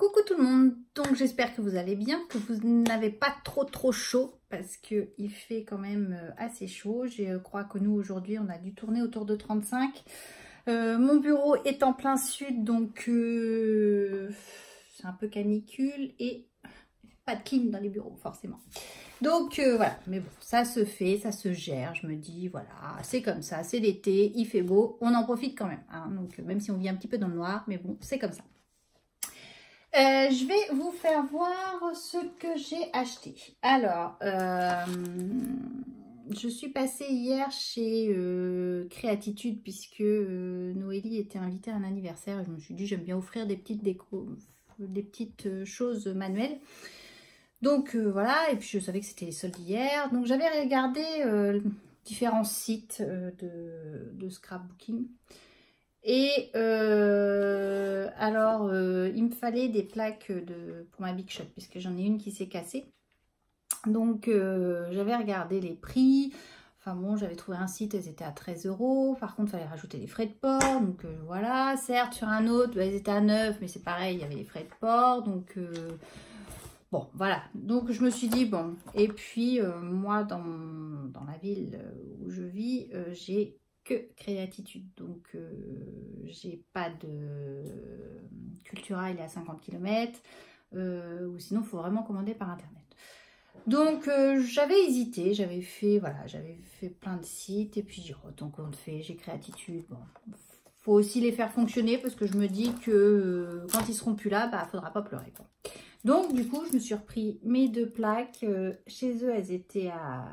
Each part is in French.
Coucou tout le monde, donc j'espère que vous allez bien, que vous n'avez pas trop chaud parce qu'il fait quand même assez chaud. Je crois que nous aujourd'hui on a dû tourner autour de 35. Mon bureau est en plein sud donc c'est un peu canicule et pas de clim dans les bureaux forcément. Donc voilà, mais bon, ça se fait, ça se gère. Je me dis voilà, c'est comme ça, c'est l'été, il fait beau, on en profite quand même. Hein, donc même si on vit un petit peu dans le noir, mais bon, c'est comme ça. Je vais vous faire voir ce que j'ai acheté. Alors, je suis passée hier chez Créatitude puisque Noélie était invitée à un anniversaire et je me suis dit j'aime bien offrir des petites décos, des petites choses manuelles. Donc voilà, et puis je savais que c'était les soldes hier. Donc j'avais regardé différents sites de scrapbooking. Et alors, il me fallait des plaques pour ma Big Shot, puisque j'en ai une qui s'est cassée. Donc, j'avais regardé les prix. Enfin bon, j'avais trouvé un site, elles étaient à 13 €. Par contre, il fallait rajouter les frais de port. Donc voilà, certes, sur un autre, elles étaient à 9, mais c'est pareil, il y avait les frais de port. Donc, bon, voilà. Donc, je me suis dit, bon. Et puis, moi, dans la ville où je vis, j'ai que Créatitude, donc j'ai pas de Cultura, il est à 50 km, ou sinon il faut vraiment commander par internet. Donc j'avais hésité, j'avais fait plein de sites et puis j'ai tant qu'on le fait, j'ai Créatitude. Bon, faut aussi les faire fonctionner parce que je me dis que quand ils seront plus là, bah faudra pas pleurer quoi. Donc du coup je me suis repris mes deux plaques, chez eux elles étaient à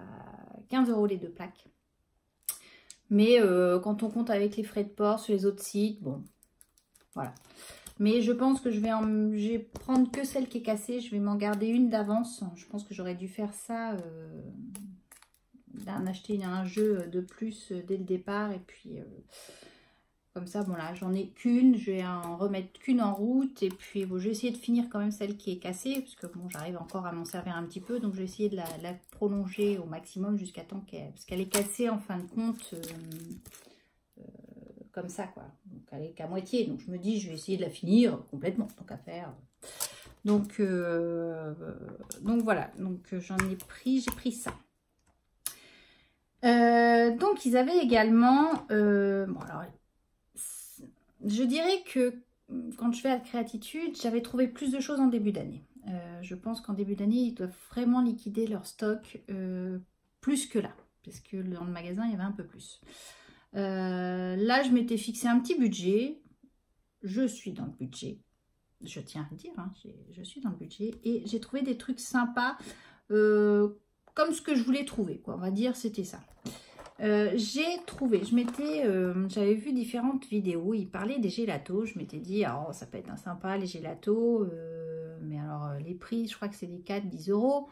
15 € les deux plaques. Mais quand on compte avec les frais de port sur les autres sites, bon, voilà. Mais je pense que je vais prendre que celle qui est cassée. Je vais m'en garder une d'avance. Je pense que j'aurais dû faire ça, acheter un jeu de plus dès le départ. Et puis, comme ça, bon là, j'en ai qu'une. Je vais en remettre qu'une en route. Et puis, bon, je vais essayer de finir quand même celle qui est cassée. Parce que bon, j'arrive encore à m'en servir un petit peu. Donc, je vais essayer de la prolonger au maximum jusqu'à temps qu'elle... Parce qu'elle est cassée en fin de compte... comme ça quoi, donc elle est qu'à moitié, donc je me dis je vais essayer de la finir complètement, tant qu'à faire. Donc voilà, donc j'ai pris ça. Donc ils avaient également bon alors je dirais que quand je vais à Créatitude, j'avais trouvé plus de choses en début d'année. Je pense qu'en début d'année ils doivent vraiment liquider leur stock plus que là, parce que dans le magasin il y avait un peu plus. Là, je m'étais fixé un petit budget. Je suis dans le budget. Je tiens à le dire, hein, je suis dans le budget. Et j'ai trouvé des trucs sympas, comme ce que je voulais trouver, quoi. On va dire, c'était ça. J'ai trouvé, j'avais vu différentes vidéos. Ils parlaient des gélatos. Je m'étais dit, oh, ça peut être un sympa, les gélatos. Mais alors, les prix, je crois que c'est des 4-10 €.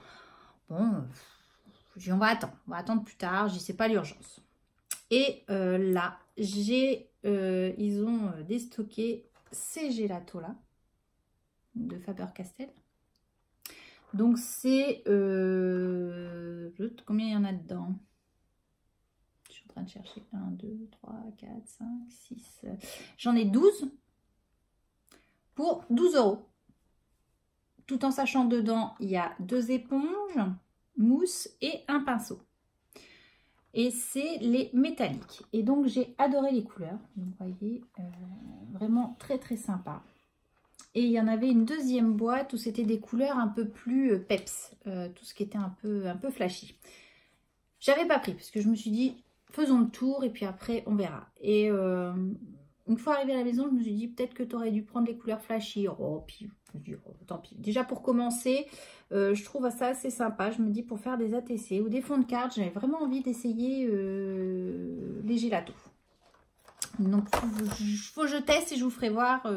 Bon, on va attendre plus tard. Je dis, c'est pas l'urgence. Et là, ils ont déstocké ces gélatos là de Faber-Castell. Donc c'est combien il y en a dedans? Je suis en train de chercher 1, 2, 3, 4, 5, 6. J'en ai 12 pour 12 €. Tout en sachant dedans, il y a 2 éponges, mousse et un pinceau. Et c'est les métalliques. Et donc, j'ai adoré les couleurs. Vous voyez, vraiment très sympa. Et il y en avait une deuxième boîte où c'était des couleurs un peu plus peps. Tout ce qui était un peu flashy. J'avais pas pris parce que je me suis dit, faisons le tour et puis après, on verra. Et une fois arrivée à la maison, je me suis dit, peut-être que tu aurais dû prendre les couleurs flashy. Oh, puis je me dis, oh, tant pis. Déjà, pour commencer... je trouve ça assez sympa, je me dis pour faire des ATC ou des fonds de cartes, j'avais vraiment envie d'essayer les gélatos. Donc faut que je teste et je vous ferai voir.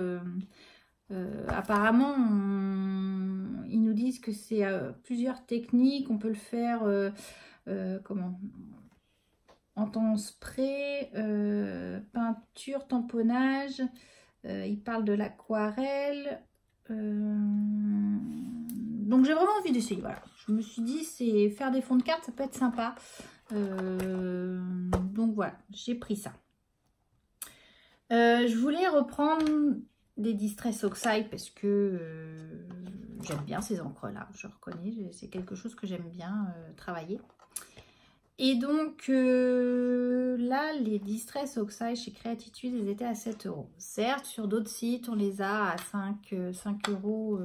Apparemment, ils nous disent que c'est plusieurs techniques, on peut le faire comment, en temps spray, peinture, tamponnage, ils parlent de l'aquarelle. Donc j'ai vraiment envie d'essayer, voilà. Je me suis dit, c'est faire des fonds de cartes, ça peut être sympa. Donc voilà, j'ai pris ça. Je voulais reprendre des Distress Oxide parce que j'aime bien ces encres-là. Je reconnais, c'est quelque chose que j'aime bien travailler. Et donc, là, les Distress Oxide chez Creatitude, ils étaient à 7 €. Certes, sur d'autres sites, on les a à 5 €,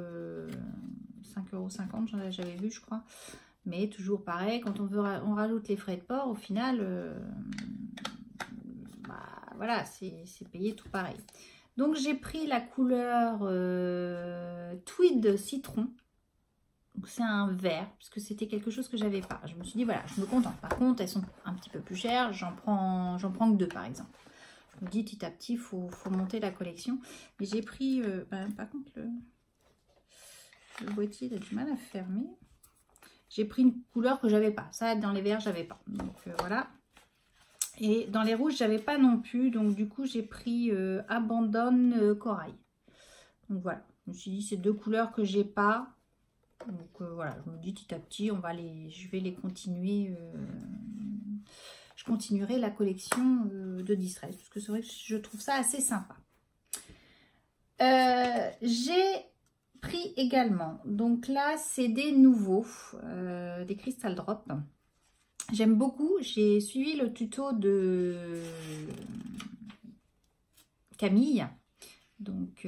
5,50 €, j'avais vu, je crois. Mais toujours pareil, quand on rajoute les frais de port, au final, bah, voilà, c'est payé tout pareil. Donc, j'ai pris la couleur Tweed Citron. Donc c'est un vert, puisque c'était quelque chose que j'avais pas. Je me suis dit, voilà, je me contente. Par contre, elles sont un petit peu plus chères. J'en prends que 2, par exemple. Je me dis, petit à petit, il faut monter la collection. Mais j'ai pris, par contre, le boîtier, il a du mal à fermer. J'ai pris une couleur que j'avais pas. Ça, dans les verts, j'avais pas. Donc, voilà. Et dans les rouges, j'avais pas non plus. Donc, du coup, j'ai pris Abandon Corail. Donc, voilà. Je me suis dit, c'est 2 couleurs que j'ai pas. Donc voilà, je me dis petit à petit, je vais les continuer. Je continuerai la collection de Distress parce que c'est vrai que je trouve ça assez sympa. J'ai pris également, donc là c'est des nouveaux, des Crystal Drop. J'aime beaucoup, j'ai suivi le tuto de Camille. Donc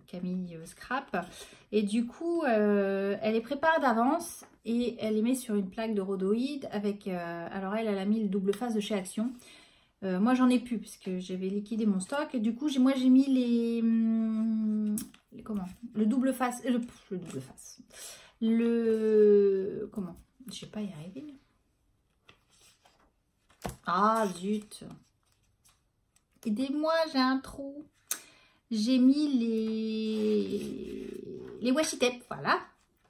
Camille Scrap, et du coup elle les prépare d'avance et elle les met sur une plaque de rhodoïde avec alors elle a mis le double face de chez Action. Moi j'en ai plus parce que j'avais liquidé mon stock, et du coup moi j'ai mis les comment, le double face, le double face, le comment, je sais pas y arriver. Ah zut, aidez-moi, j'ai un trou. J'ai mis les washi tape, voilà,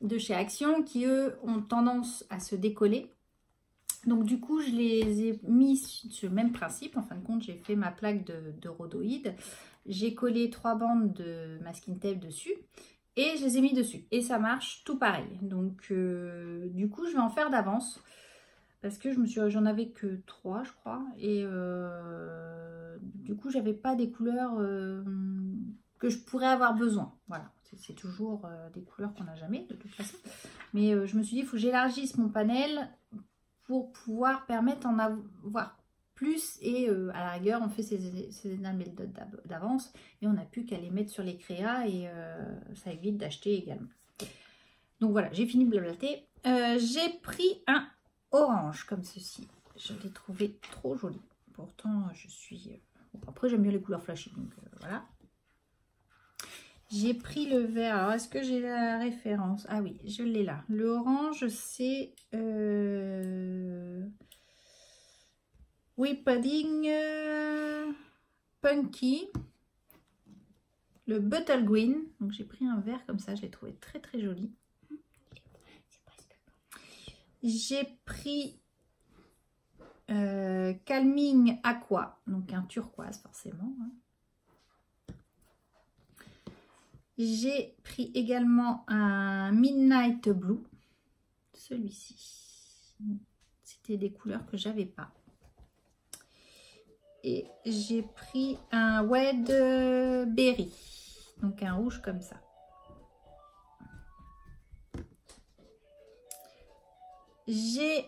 de chez Action, qui eux ont tendance à se décoller. Donc du coup, je les ai mis sur le même principe. En fin de compte, j'ai fait ma plaque de rhodoïde. J'ai collé 3 bandes de masking tape dessus et je les ai mis dessus. Et ça marche tout pareil. Donc du coup, je vais en faire d'avance. Parce que j'en avais que 3, je crois. Et du coup, j'avais pas des couleurs que je pourrais avoir besoin. Voilà, c'est toujours des couleurs qu'on n'a jamais, de toute façon. Mais je me suis dit, il faut que j'élargisse mon panel pour pouvoir permettre d'en avoir plus. Et à la rigueur, on fait ces enamels d'avance. Et on n'a plus qu'à les mettre sur les créas. Et ça évite d'acheter également. Donc voilà, j'ai fini de blablater. J'ai pris un orange comme ceci. Je l'ai trouvé trop joli. Pourtant, je suis... Bon, après, j'aime bien les couleurs flashy. Donc, voilà. J'ai pris le vert. Alors, est-ce que j'ai la référence? Ah oui, je l'ai là. Le orange, c'est... Oui, Pudding Punky. Le Bottle Green. Donc, j'ai pris un vert comme ça. Je l'ai trouvé très, très joli. J'ai pris Calming Aqua, donc un turquoise forcément. Hein. J'ai pris également un Midnight Blue, celui-ci. C'était des couleurs que j'avais pas. Et j'ai pris un Wed Berry, donc un rouge comme ça. J'ai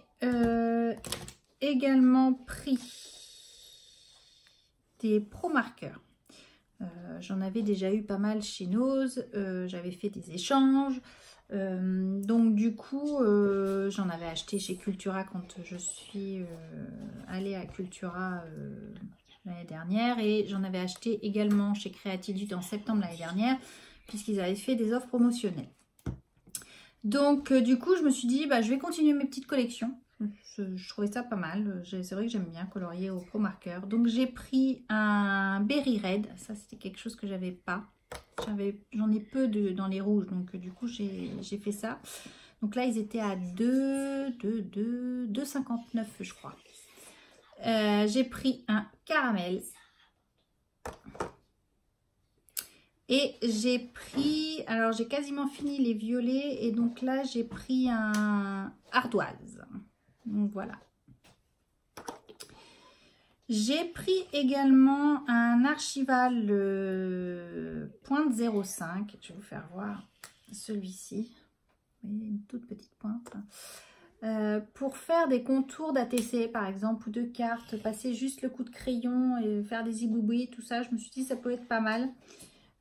également pris des pro marqueurs. J'en avais déjà eu pas mal chez Nose. J'avais fait des échanges. Donc du coup, j'en avais acheté chez Cultura quand je suis allée à Cultura l'année dernière. Et j'en avais acheté également chez Creatitude en septembre l'année dernière, puisqu'ils avaient fait des offres promotionnelles. Donc du coup, je me suis dit, bah, je vais continuer mes petites collections. Je trouvais ça pas mal. C'est vrai que j'aime bien colorier au pro marqueur. Donc j'ai pris un Berry Red. Ça, c'était quelque chose que j'avais pas. J'en ai peu dans les rouges. Donc du coup, j'ai fait ça. Donc là, ils étaient à 2,59 je crois. J'ai pris un caramel. Et j'ai pris, alors j'ai quasiment fini les violets, et donc là j'ai pris un ardoise. Donc voilà. J'ai pris également un Archival pointe 0,5. Je vais vous faire voir celui-ci. Vous voyez, une toute petite pointe. Pour faire des contours d'ATC par exemple ou de cartes, passer juste le coup de crayon et faire des zigouigouis, tout ça, je me suis dit ça peut être pas mal.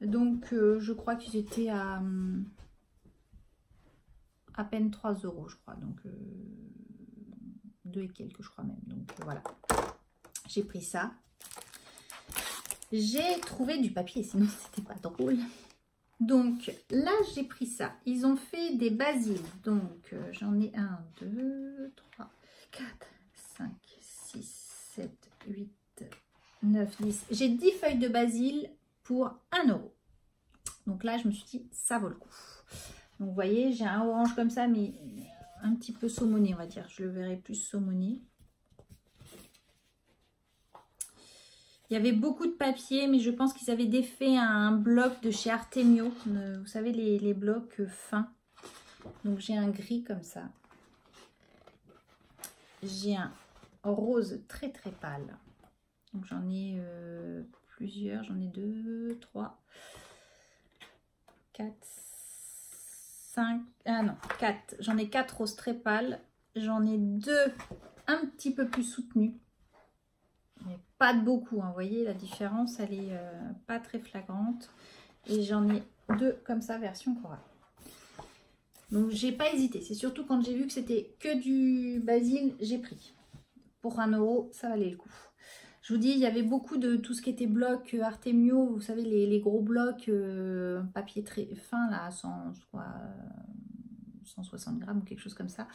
Donc je crois qu'ils étaient à peine 3 €, je crois. Donc 2 et quelques, je crois même. Donc voilà. J'ai pris ça. J'ai trouvé du papier, sinon c'était pas drôle. Donc là, j'ai pris ça. Ils ont fait des basiles. Donc j'en ai 1, 2, 3, 4, 5, 6, 7, 8, 9, 10. J'ai 10 feuilles de basil pour 1 €. Donc là, je me suis dit, ça vaut le coup. Donc vous voyez, j'ai un orange comme ça, mais un petit peu saumoné, on va dire. Je le verrai plus saumoné. Il y avait beaucoup de papier, mais je pense qu'ils avaient défait un bloc de chez Artemio. Vous savez, les blocs fins. Donc j'ai un gris comme ça. J'ai un rose très très pâle. Donc j'en ai plusieurs. J'en ai 2, 3, 4, 5. Ah non, 4. J'en ai 4 roses très pâles. J'en ai 2 un petit peu plus soutenus. Mais pas de beaucoup, hein. Vous voyez la différence, elle est pas très flagrante. Et j'en ai 2 comme ça, version corail. Donc j'ai pas hésité. C'est surtout quand j'ai vu que c'était que du basil, j'ai pris. Pour 1 €, ça valait le coup. Je vous dis, il y avait beaucoup de tout ce qui était bloc Artemio. Vous savez, les gros blocs papier très fin, là, 160 grammes ou quelque chose comme ça.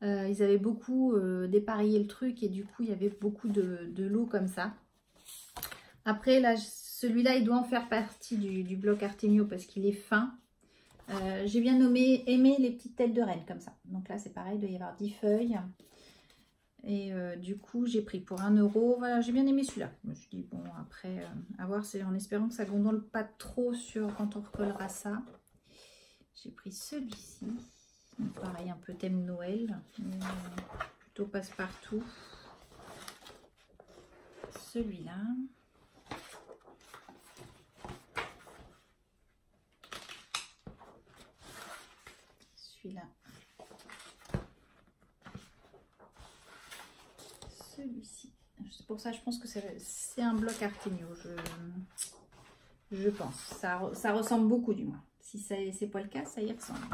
Ils avaient beaucoup dépareillé le truc et du coup il y avait beaucoup de lot comme ça. Après là, celui-là il doit en faire partie du bloc Artemio parce qu'il est fin. J'ai bien aimé les petites têtes de reine comme ça. Donc là c'est pareil, il doit y avoir 10 feuilles. Et du coup j'ai pris pour 1 €. Voilà, j'ai bien aimé celui-là. Je me suis dit bon, après à voir, c'est en espérant que ça gondole pas trop sur quand on recollera ça. J'ai pris celui-ci. Pareil, un peu thème Noël, mais plutôt passe-partout. Celui-là. Celui-là. Celui-ci. C'est pour ça, je pense que c'est un bloc Artemio. Je pense. Ça ressemble beaucoup du moins. Si c'est pas le cas, ça y ressemble.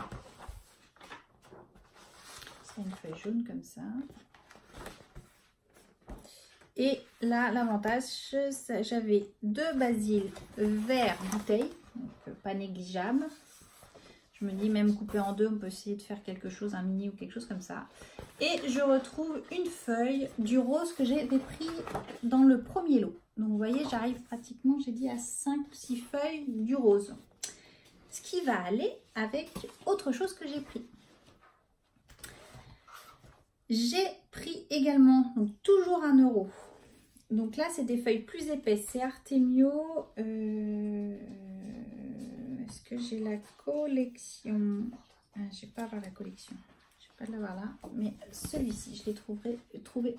Une feuille jaune comme ça. Et là, l'avantage, j'avais 2 basiles vert bouteille, donc pas négligeable. Je me dis, même coupé en 2, on peut essayer de faire quelque chose, un mini ou quelque chose comme ça. Et je retrouve une feuille du rose que j'avais pris dans le premier lot. Donc vous voyez, j'arrive pratiquement, j'ai dit, à 5 ou 6 feuilles du rose. Ce qui va aller avec autre chose que j'ai pris. J'ai pris également, donc toujours 1 €. Donc là, c'est des feuilles plus épaisses. C'est Artemio. Est-ce que j'ai la collection? Je vais pas avoir la collection. Je vais pas l'avoir là. Mais celui-ci, je l'ai trouvé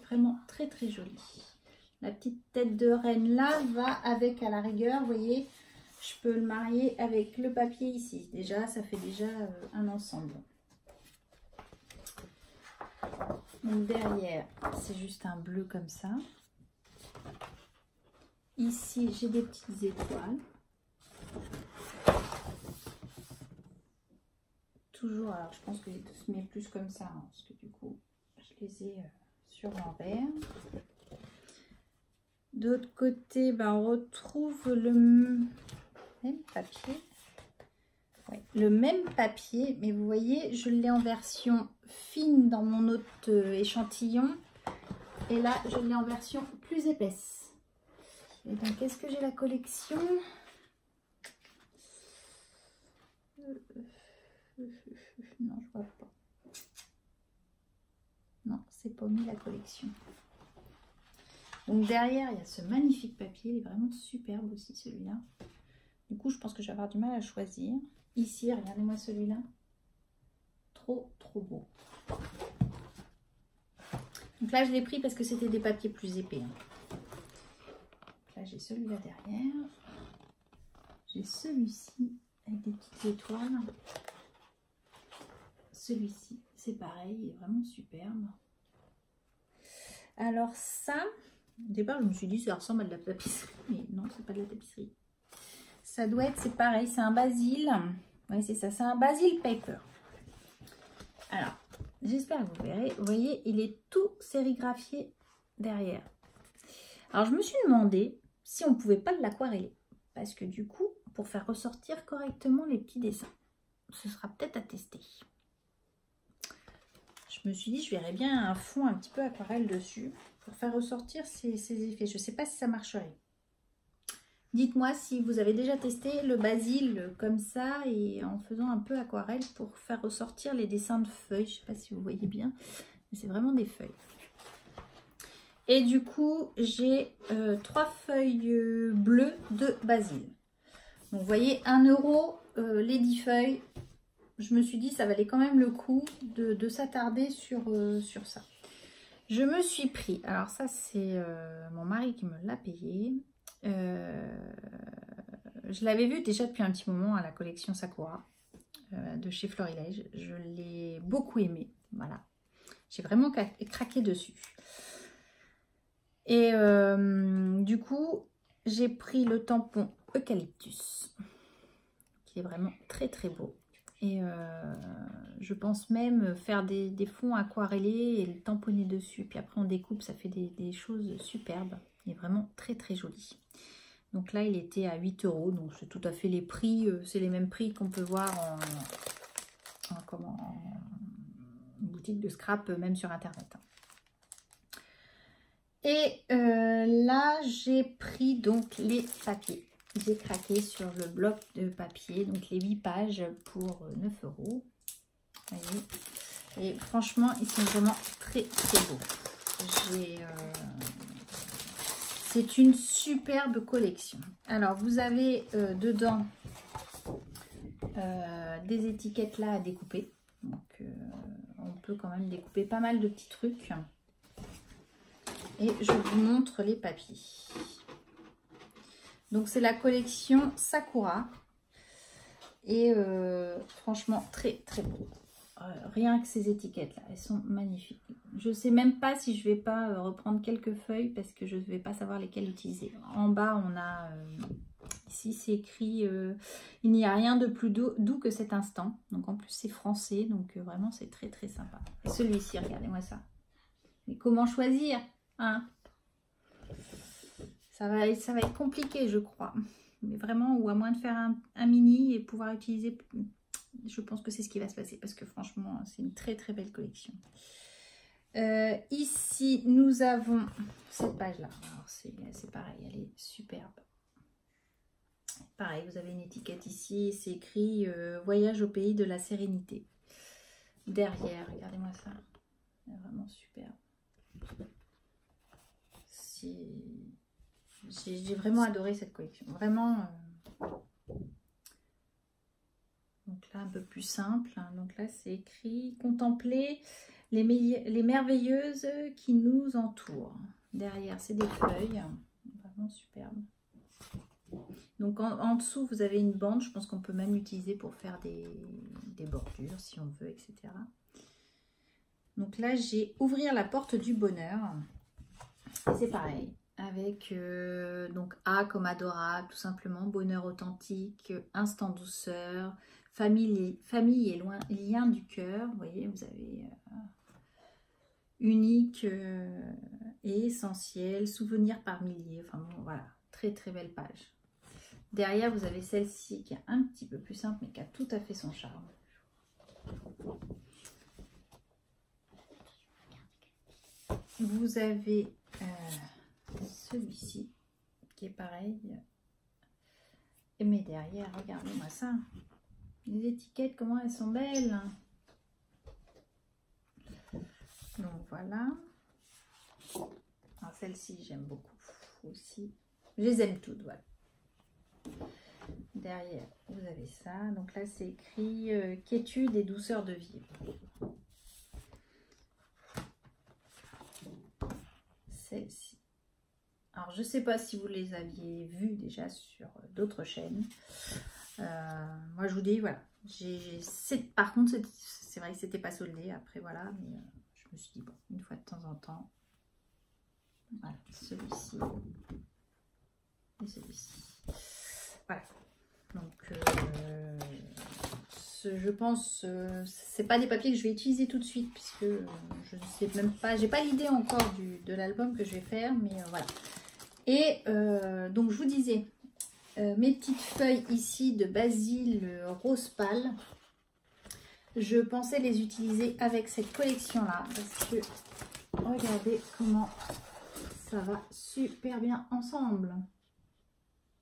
vraiment très très joli. La petite tête de reine là va avec à la rigueur. Vous voyez, je peux le marier avec le papier ici. Déjà, ça fait déjà un ensemble. Donc derrière, c'est juste un bleu comme ça. Ici, j'ai des petites étoiles. Toujours, alors je pense que j'ai tous mis plus comme ça, hein, parce que du coup, je les ai sur l'envers. D'autre côté, ben, on retrouve le même papier. Ouais, le même papier, mais vous voyez, je l'ai en version fine dans mon autre échantillon. Et là, je l'ai en version plus épaisse. Et donc, est-ce que j'ai la collection? Non, je vois pas. Non, c'est pas mis la collection. Donc derrière, il y a ce magnifique papier. Il est vraiment superbe aussi, celui-là. Du coup, je pense que je vais avoir du mal à choisir. Ici, regardez-moi celui-là. Trop, trop beau. Donc là, je l'ai pris parce que c'était des papiers plus épais. Hein. là, j'ai celui-là derrière. J'ai celui-ci avec des petites étoiles. Celui-ci, c'est pareil, il est vraiment superbe. Alors ça, au départ, je me suis dit ça ressemble à de la tapisserie, mais non, c'est pas de la tapisserie. Ça doit être, c'est pareil, c'est un basil. Oui, c'est ça, c'est un basil paper. Alors, j'espère que vous verrez. Vous voyez, il est tout sérigraphié derrière. Alors, je me suis demandé si on ne pouvait pas l'aquareller. Parce que du coup, pour faire ressortir correctement les petits dessins, ce sera peut-être à tester. Je me suis dit, je verrais bien un fond un petit peu aquarelle dessus pour faire ressortir ces effets. Je ne sais pas si ça marcherait. Dites-moi si vous avez déjà testé le basil comme ça et en faisant un peu aquarelle pour faire ressortir les dessins de feuilles. Je ne sais pas si vous voyez bien, mais c'est vraiment des feuilles. Et du coup, j'ai 3 feuilles bleues de basil. Donc, vous voyez, 1 € les 10 feuilles. Je me suis dit, ça valait quand même le coup de s'attarder sur ça. Je me suis pris, alors ça, c'est mon mari qui me l'a payé. Je l'avais vu déjà depuis un petit moment à la collection Sakura de chez Florilège. Je l'ai beaucoup aimé. Voilà. J'ai vraiment craqué dessus. Et du coup, j'ai pris le tampon Eucalyptus, qui est vraiment très très beau. Et je pense même faire des fonds aquarellés et le tamponner dessus. Puis après, on découpe, ça fait des choses superbes. Il est vraiment très très joli. Donc là, il était à 8 €. Donc c'est tout à fait les prix. C'est les mêmes prix qu'on peut voir en boutique de scrap, même sur Internet. Et là, j'ai pris donc les papiers. J'ai craqué sur le bloc de papier, donc les 8 pages pour 9 €. Voyez. Et franchement, ils sont vraiment très très beaux. C'est une superbe collection. Alors, vous avez dedans des étiquettes là à découper. Donc, on peut quand même découper pas mal de petits trucs. Et je vous montre les papiers. Donc, c'est la collection Sakura. Et franchement, très très beau. Rien que ces étiquettes là, elles sont magnifiques. Je ne sais même pas si je vais pas reprendre quelques feuilles parce que je ne vais pas savoir lesquelles utiliser. En bas, on a ici, c'est écrit il n'y a rien de plus doux que cet instant. Donc en plus, c'est français, donc vraiment, c'est très très sympa. Et celui-ci, regardez-moi ça. Mais comment choisir, hein? Ça va être compliqué, je crois. Mais vraiment, ou à moins de faire un mini et pouvoir utiliser... Je pense que c'est ce qui va se passer parce que franchement, c'est une très très belle collection. Ici, nous avons cette page-là. C'est pareil, elle est superbe. Pareil, vous avez une étiquette ici. C'est écrit Voyage au pays de la sérénité. Derrière, regardez-moi ça. Elle est vraiment superbe. J'ai vraiment adoré cette collection. Vraiment... Donc là, un peu plus simple. Donc là, c'est écrit « Contempler les merveilleuses qui nous entourent ». Derrière, c'est des feuilles. Vraiment superbe. Donc en dessous, vous avez une bande. Je pense qu'on peut même l'utiliser pour faire des bordures si on veut, etc. Donc là, j'ai « Ouvrir la porte du bonheur ». Et c'est pareil. Avec donc A comme adorable, tout simplement, bonheur authentique, instant douceur, famille et lien du cœur. Vous voyez, vous avez unique et essentiel, souvenir par milliers. Enfin bon, voilà, très très belle page. Derrière, vous avez celle-ci qui est un petit peu plus simple, mais qui a tout à fait son charme. Vous avez... celui-ci qui est pareil, mais derrière, regardez-moi ça, les étiquettes, comment elles sont belles. Donc voilà. Celle-ci j'aime beaucoup aussi, je les aime toutes. Voilà. Derrière vous avez ça, donc là c'est écrit quiétude et douceur de vivre. Celle-ci, Alors, je ne sais pas si vous les aviez vus déjà sur d'autres chaînes. Moi, je vous dis, voilà. Par contre, c'est vrai que c'était pas soldé. Après, voilà. Mais je me suis dit, bon, une fois de temps en temps. Voilà, celui-ci. Et celui-ci. Voilà. Donc, je pense, c'est pas des papiers que je vais utiliser tout de suite, puisque je ne sais même pas, j'ai pas l'idée encore de l'album que je vais faire, mais voilà. Et donc, je vous disais, mes petites feuilles ici de basil rose pâle, je pensais les utiliser avec cette collection-là, parce que regardez comment ça va super bien ensemble.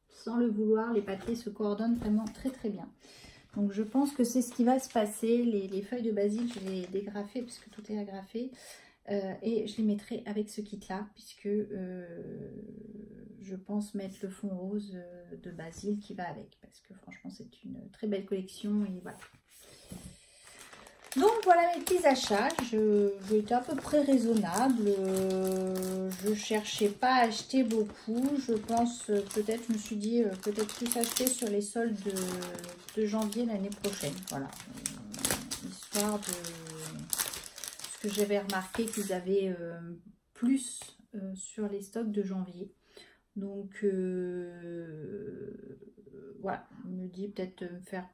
Sans le vouloir, les papiers se coordonnent vraiment très très bien. Donc je pense que c'est ce qui va se passer. Les feuilles de basil, je vais les dégrafer puisque tout est agrafé. Et je les mettrai avec ce kit-là puisque je pense mettre le fond rose de basil qui va avec. Parce que franchement, c'est une très belle collection et voilà. Donc voilà mes petits achats, j'ai été à peu près raisonnable, je cherchais pas à acheter beaucoup, je pense peut-être, je me suis dit peut-être plus acheter sur les soldes de janvier l'année prochaine, voilà, histoire de, ce que j'avais remarqué qu'ils avaient plus sur les stocks de janvier, donc voilà, je me dis peut-être me faire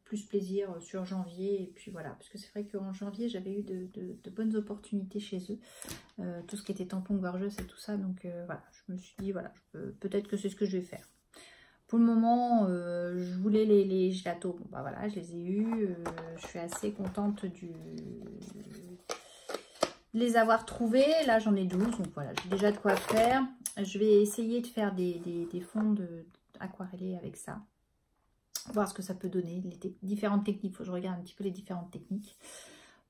plus plaisir sur janvier et puis voilà, parce que c'est vrai qu'en janvier j'avais eu de bonnes opportunités chez eux, tout ce qui était tampon gorgeuse et tout ça, donc voilà, je me suis dit voilà, peut-être que c'est ce que je vais faire. Pour le moment, je voulais les gelatos, bon bah voilà, je les ai eus, je suis assez contente de les avoir trouvés, là j'en ai 12, donc voilà, j'ai déjà de quoi faire. Je vais essayer de faire des fonds aquarellés avec ça. Voir ce que ça peut donner, les différentes techniques. Il faut que je regarde un petit peu les différentes techniques.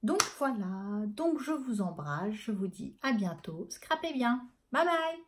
Donc voilà, donc je vous embrasse, je vous dis à bientôt. Scrapez bien, bye bye.